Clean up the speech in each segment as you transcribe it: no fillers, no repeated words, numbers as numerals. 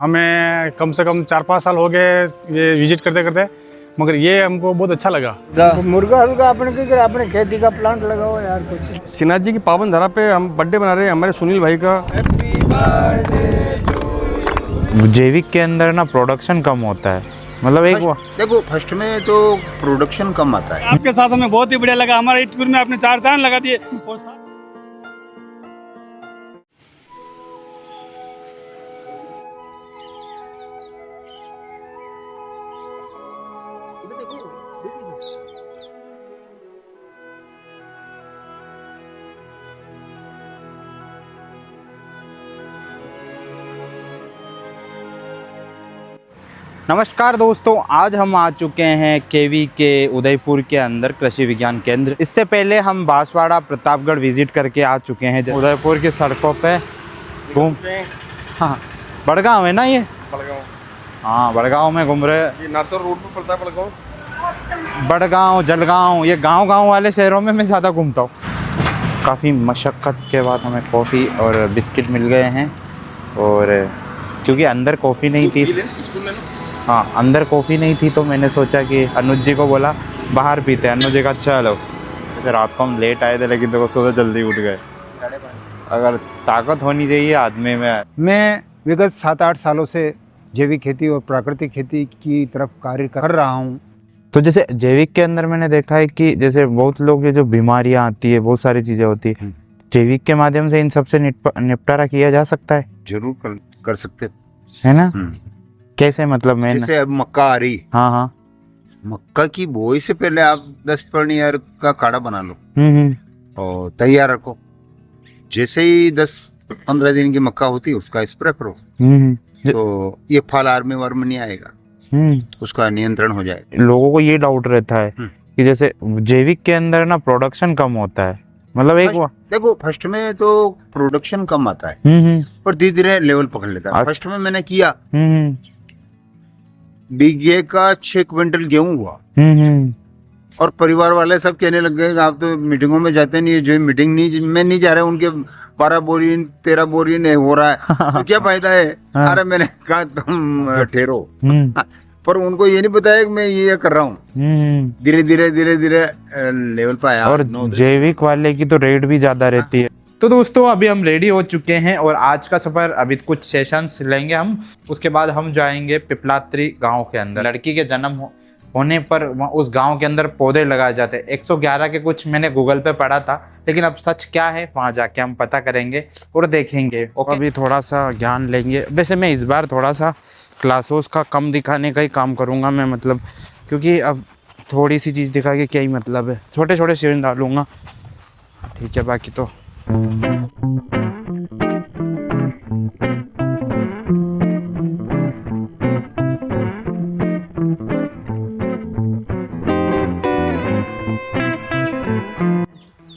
हमें कम से कम 4-5 साल हो गए ये विजिट करते करते, मगर ये हमको बहुत अच्छा लगा। मुर्गा हल्का अपने खेती का प्लांट लगाओ यार कुछ। श्रीनाथ जी की पावन धरा पे हम बर्थडे मना रहे हैं हमारे सुनील भाई का। जैविक के अंदर ना प्रोडक्शन कम होता है, मतलब एक देखो फर्स्ट में तो प्रोडक्शन कम आता है। आपके साथ हमें बहुत ही बढ़िया लगा। हमारे ईटपुर में आपने 4 चांद लगा दिए और नमस्कार दोस्तों, आज हम आ चुके हैं केवी के उदयपुर के अंदर कृषि विज्ञान केंद्र। इससे पहले हम बांसवाड़ा प्रतापगढ़ विजिट करके आ चुके हैं। उदयपुर की सड़कों पे घूम, हाँ बड़गांव है ना ये, हाँ बड़गांव में घूम रहे। ना तो रोड पे पड़ता है बड़गांव, जलगांव, ये गांव वाले शहरों में मैं ज़्यादा घूमता हूँ। काफ़ी मशक्क़त के बाद हमें कॉफ़ी और बिस्किट मिल गए हैं, और क्योंकि अंदर कॉफ़ी नहीं थी, हाँ अंदर कॉफ़ी नहीं थी, तो मैंने सोचा कि अनुज जी को बोला बाहर पीते हैं। अनुज जी का अच्छा लो। रात को हम लेट आए थे, लेकिन देखो सुबह जल्दी उठ गए। अगर ताकत होनी चाहिए आदमी में। मैं विगत 7-8 सालों से जैविक खेती और प्राकृतिक खेती की तरफ कार्य कर रहा हूँ। तो जैसे जैविक के अंदर मैंने देखा है कि जैसे बहुत लोग ये जो बीमारियाँ आती है, बहुत सारी चीज़ें होती है, जैविक के माध्यम से इन सबसे निपटारा किया जा सकता है। जरूर कर सकते है ना। कैसे, मतलब मैं जैसे अब मक्का आ रही, हाँ मक्का की बुआई से पहले आप 10 पनियर का काढ़ा बना लो और तैयार रखो। जैसे ही 10-15 दिन की मक्का होती है उसका स्प्रे करो, तो ये फल आर्मी वर्म नहीं आएगा, उसका नियंत्रण हो जाए। लोगों को ये डाउट रहता है कि जैसे जैविक के अंदर ना प्रोडक्शन कम होता है, मतलब एक देखो फर्स्ट में तो प्रोडक्शन कम आता है पर धीरे धीरे लेवल पकड़ लेता है। फर्स्ट में मैंने किया, बीघे का 6 क्विंटल गेहूं हुआ, और परिवार वाले सब कहने लग गए आप तो मीटिंगों में जाते नहीं, जो मीटिंग में नहीं जा रहे, उनके 12 बोरी 13 बोरी नहीं हो रहा है तो क्या फायदा है। अरे मैंने कहा तुम ठहरो, पर उनको ये नहीं बताया कि मैं ये कर रहा हूँ। धीरे धीरे लेवल पे आया। और जैविक वाले की तो रेट भी ज्यादा रहती है। तो दोस्तों अभी हम रेडी हो चुके हैं, और आज का सफर अभी कुछ सेशंस लेंगे हम, उसके बाद हम जाएंगे पिपलात्री गांव के अंदर। लड़की के जन्म होने पर उस गांव के अंदर पौधे लगाए जाते हैं। 111 के कुछ मैंने गूगल पे पढ़ा था, लेकिन अब सच क्या है वहां जाके हम पता करेंगे और देखेंगे। और अभी थोड़ा सा ज्ञान लेंगे। वैसे मैं इस बार थोड़ा सा क्लासों का कम दिखाने का ही काम करूंगा मैं, मतलब क्योंकि अब थोड़ी सी चीज़ दिखा के क्या ही मतलब है। छोटे छोटे सीन डालूंगा, ठीक है। बाकी तो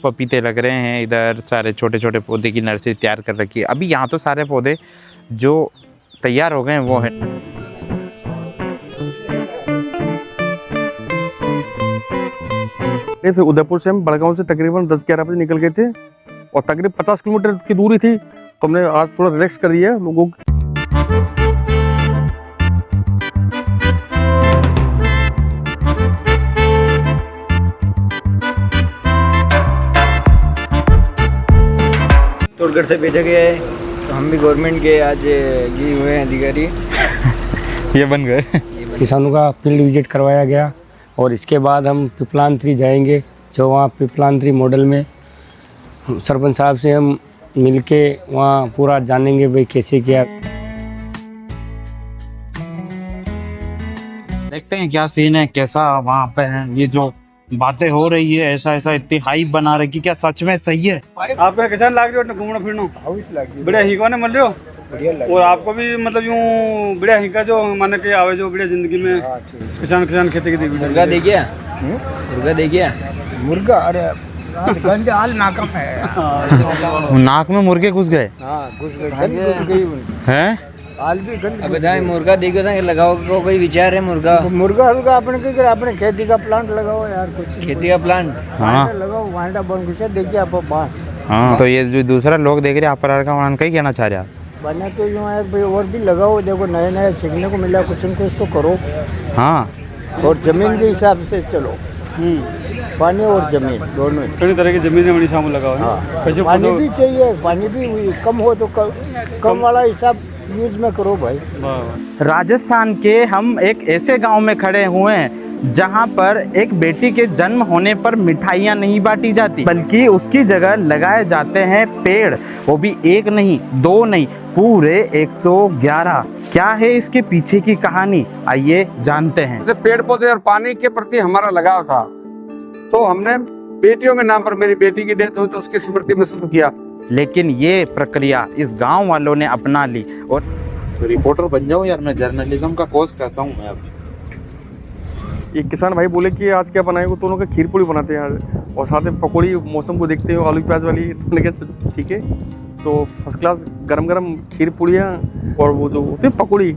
पपीते लग रहे हैं इधर, सारे छोटे छोटे पौधे की नर्सरी तैयार कर रखी है। अभी यहाँ तो सारे पौधे जो तैयार हो गए हैं वो हैं। फिर उदयपुर से हम बड़गांव से तकरीबन 10-11 बजे निकल गए थे, और तकरीबन 50 किलोमीटर की दूरी थी, तो हमने आज थोड़ा रिलैक्स कर दिया लोगों को। तोड़गढ़ से भेजा गया है, तो हम भी गवर्नमेंट के आज ये हुए हैं अधिकारी ये बन गए। किसानों का फील्ड विजिट करवाया गया, और इसके बाद हम पिपलांत्री जाएंगे, जो वहाँ पिपलांत्री मॉडल में सरपंच साहब से हम मिलके वहाँ पूरा जानेंगे भाई कैसे क्या। देखते हैं क्या सीन है, कैसा वहाँ पे है। ये जो बातें हो रही है ऐसा इतनी हाइप बना रही, क्या सच में सही है? आपका किसान लाग रही हो घूमना फिरना बढ़िया ही को मिल रहे हो, और आपको भी मतलब यूँ बढ़िया ही का जो माने के आवे जो बढ़िया जिंदगी में किसान खेती की। मुर्गा देखिए, मुर्गा देखिए, मुर्गा अरे हाल नाक है, नाक में मुर्गे घुस गए हैं। अब जाए मुर्गा देखो ना, लगाओ को कोई विचार है। मुर्गा हल्का अपने खेती का प्लांट लगाओ यार कुछ। खेती का प्लांट लगाओ, वांडा बन कुछ देखिए आप बात। हाँ तो ये जो दूसरा लोग देख रहे हैं आप का वहाँ कहीं कहना चाह रहे हैं बना तो यूँ है भाई, और भी लगाओ, देखो नया नया सीखने को मिला, कुछ न कुछ तो करो। हाँ, और जमीन के हिसाब से चलो, पानी और जमीन दोनों। कई तरह की जमीन में शाम लगा हुआ है। हाँ, कैसे पानी पौधों- भी चाहिए, पानी भी कम हो तो कम वाला हिसाब यूज में करो भाई। राजस्थान के हम एक ऐसे गांव में खड़े हुए हैं जहां पर एक बेटी के जन्म होने पर मिठाइयां नहीं बांटी जाती, बल्कि उसकी जगह लगाए जाते हैं पेड़। वो भी एक नहीं, दो नहीं, पूरे 111। क्या है इसके पीछे की कहानी, आइए जानते हैं। जैसे पेड़ पौधे और पानी के प्रति हमारा लगाव था, तो हमने बेटियों के नाम पर, मेरी बेटी की डेथ हुई तो उसकी स्मृति में शुरू किया। लेकिन ये प्रक्रिया इस गांव वालों ने अपना ली और तो रिपोर्टर बन जाऊं यार, मैं जर्नलिज्म का कोर्स करता हूं मैं अभी। एक किसान भाई बोले कि आज क्या बनाएंगे, तो उन्होंने खीर पूड़ी बनाते हैं आज, और साथ में पकौड़ी, मौसम को देखते हुए आलू प्याज वाली। तो मैंने कहा ठीक है, तो फर्स्ट क्लास गरम गरम खीर पूड़ियाँ और वो जो होती है पकौड़ी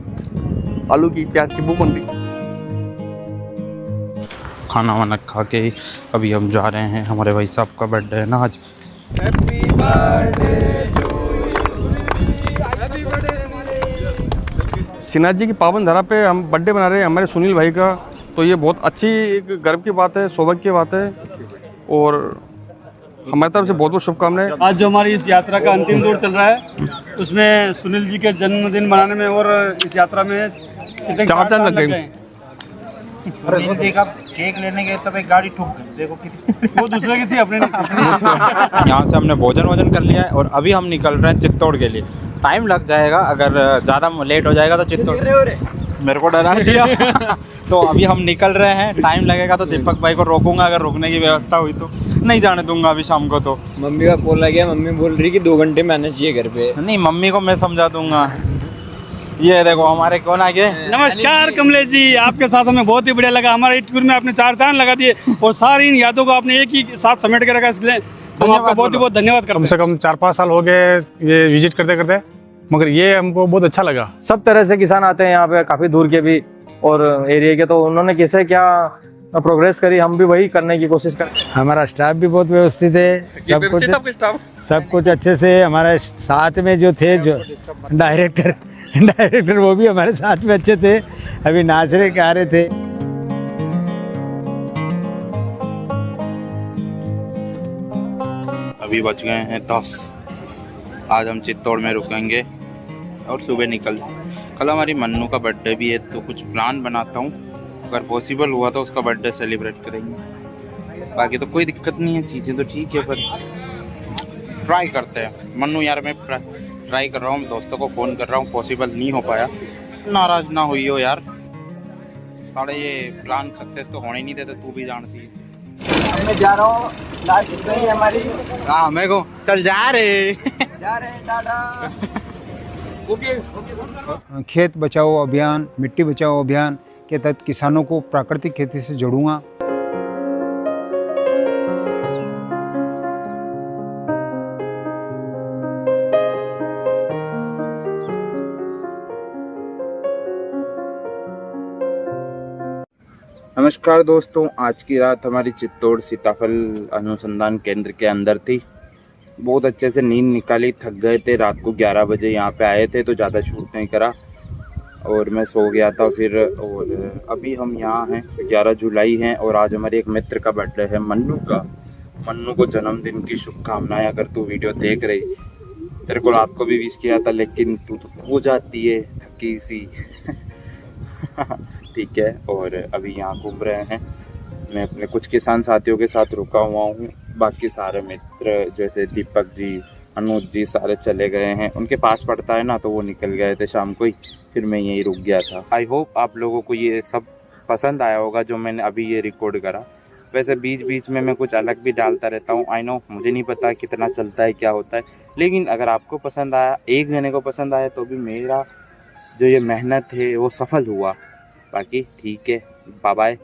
आलू की प्याज की, वो बन रही। खाना वाना खा के अभी हम जा रहे हैं, हमारे भाई साहब का बर्थडे है ना आज। श्रीनाथ जी की पावन धरा पे हम बर्थडे मना रहे हैं हमारे सुनील भाई का, तो ये बहुत अच्छी एक गर्व की बात है, सौभाग्य की बात है, और हमारी तरफ से बहुत बहुत शुभकामनाएं। आज जो हमारी इस यात्रा का अंतिम दौर चल रहा है, उसमें सुनील जी के जन्मदिन मनाने में और इस यात्रा में कितने 4 चांद लग गए। अरे देखा केक लेने गए तब एक गाड़ी ठुक गई, देखो कितनी। वो दूसरे की थी, अपने यहाँ से हमने भोजन कर लिया है और अभी हम निकल रहे हैं चित्तौड़ के लिए। टाइम लग जाएगा, अगर ज़्यादा लेट हो जाएगा तो चित्तौड़ मेरे को डरा दिया। तो अभी हम निकल रहे हैं, टाइम लगेगा तो दीपक भाई को रोकूंगा, अगर रुकने की व्यवस्था हुई तो। नहीं जाने दूंगा अभी शाम को। तो मम्मी का कॉल आ गया, मम्मी बोल रही कि 2 घंटे में आना चाहिए घर पे। नहीं, मम्मी को मैं समझा दूंगा। ये देखो हमारे कौन आ गए। नमस्कार कमलेश जी, आपके साथ हमें बहुत ही बढ़िया लगा। हमारे टूर में आपने 4 चांद लगा दिए और सारी इन यादों को आपने एक ही साथ समेट के रखा, इसलिए हम आपका बहुत ही बहुत धन्यवाद करते हैं। कम से कम 4-5 साल हो गए ये विजिट करते करते, मगर ये हमको बहुत अच्छा लगा। सब तरह से किसान आते हैं यहाँ पे, काफी दूर के भी और एरिया के, तो उन्होंने कैसे क्या प्रोग्रेस करी, हम भी वही करने की कोशिश करें। हमारा स्टाफ भी बहुत व्यवस्थित है, सब कुछ अच्छे से। हमारे साथ में जो थे, जो डायरेक्टर वो भी हमारे साथ में अच्छे थे, अभी नाच रहे गा रहे थे। अभी बच गए हैं 10। आज हम चित्तौड़ में रुकेंगे और सुबह निकल। कल हमारी मन्नू का बर्थडे भी है, तो कुछ प्लान बनाता हूँ, अगर पॉसिबल हुआ तो उसका बर्थडे सेलिब्रेट करेंगे। बाकी तो कोई दिक्कत नहीं है, चीज़ें तो ठीक है, पर ट्राई करते हैं। मन्नू यार मैं ट्राई कर रहा हूँ, दोस्तों को फ़ोन कर रहा हूँ, पॉसिबल नहीं हो पाया, नाराज़ ना हुई हो यार। साढ़े ये प्लान सक्सेस तो होने ही नहीं देते, तू भी जानती है। मैं जा रहा हूँ, लास्ट ट्रेन है हमारी। हाँ, मेरे को चल जा रहे टाटा। खेत बचाओ अभियान, मिट्टी बचाओ अभियान के तहत किसानों को प्राकृतिक खेती से जोड़ूंगा। नमस्कार दोस्तों, आज की रात हमारी चित्तौड़ सीताफल अनुसंधान केंद्र के अंदर थी। बहुत अच्छे से नींद निकाली, थक गए थे। रात को 11 बजे यहाँ पे आए थे, तो ज़्यादा शूट नहीं करा और मैं सो गया था फिर। और अभी हम यहाँ हैं, 11 जुलाई हैं और आज हमारे एक मित्र का बर्थडे है, मन्नू का। मन्नू को जन्मदिन की शुभकामनाएं। अगर तू वीडियो देख रही, तेरे को रात को भी विश किया था, लेकिन तू तो सो जाती है थकी सी। ठीक है, और अभी यहाँ घूम रहे हैं। मैं अपने कुछ किसान साथियों के साथ रुका हुआ हूँ, बाकी सारे मित्र जैसे दीपक जी, अनुज जी सारे चले गए हैं। उनके पास पड़ता है ना, तो वो निकल गए थे शाम को ही, फिर मैं यहीं रुक गया था। आई होप आप लोगों को ये सब पसंद आया होगा जो मैंने अभी ये रिकॉर्ड करा। वैसे बीच बीच में मैं कुछ अलग भी डालता रहता हूँ, आई नो, मुझे नहीं पता कितना चलता है क्या होता है, लेकिन अगर आपको पसंद आया, एक जने को पसंद आया, तो भी मेरा जो ये मेहनत है वो सफल हुआ। बाकी ठीक है, बाय बाय।